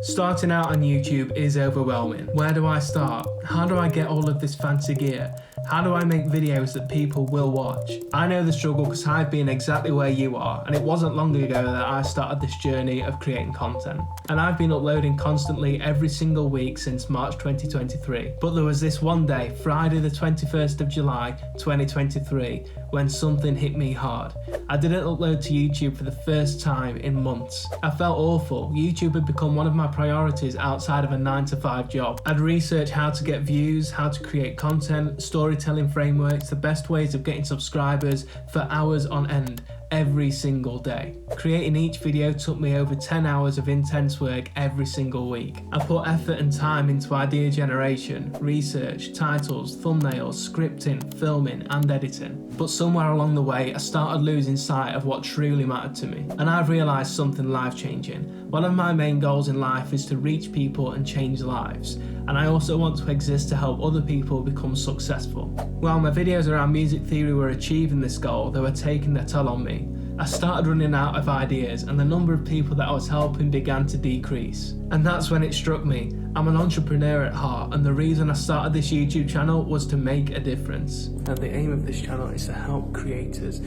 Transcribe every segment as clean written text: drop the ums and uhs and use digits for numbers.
Starting out on YouTube is overwhelming. Where do I start? How do I get all of this fancy gear? How do I make videos that people will watch? I know the struggle because I've been exactly where you are, and it wasn't long ago that I started this journey of creating content. And I've been uploading constantly every single week since March 2023. But there was this one day, Friday the 21st of July 2023, when something hit me hard. I didn't upload to YouTube for the first time in months. I felt awful. YouTube had become one of my priorities outside of a 9-to-5 job. I'd researched how to get views, how to create content, storytelling frameworks, the best ways of getting subscribers for hours on end, every single day. Creating each video took me over 10 hours of intense work every single week. I put effort and time into idea generation, research, titles, thumbnails, scripting, filming and editing. But somewhere along the way I started losing sight of what truly mattered to me, and I've realised something life-changing. One of my main goals in life is to reach people and change lives, and I also want to exist to help other people become successful. While my videos around music theory were achieving this goal, they were taking their toll on me. I started running out of ideas and the number of people that I was helping began to decrease. And that's when it struck me. I'm an entrepreneur at heart, and the reason I started this YouTube channel was to make a difference. And the aim of this channel is to help creators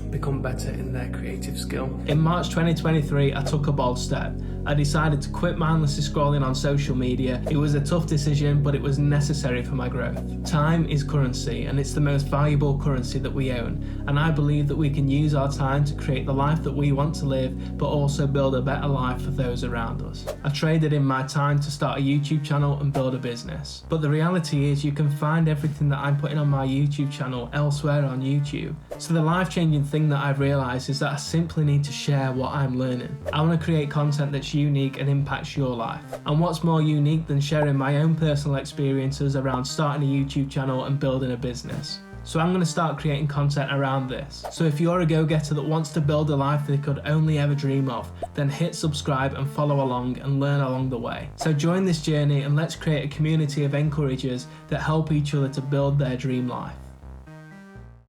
become better in their creative skill. In March 2023, I took a bold step. I decided to quit mindlessly scrolling on social media. It was a tough decision, but it was necessary for my growth. Time is currency, and it's the most valuable currency that we own. And I believe that we can use our time to create the life that we want to live, but also build a better life for those around us. I traded in my time to start a YouTube channel and build a business. But the reality is you can find everything that I'm putting on my YouTube channel elsewhere on YouTube. So the life-changing thing that I've realised is that I simply need to share what I'm learning. I want to create content that's unique and impacts your life. And what's more unique than sharing my own personal experiences around starting a YouTube channel and building a business? So I'm going to start creating content around this. So if you're a go-getter that wants to build a life they could only ever dream of, then hit subscribe and follow along and learn along the way. So join this journey and let's create a community of encouragers that help each other to build their dream life.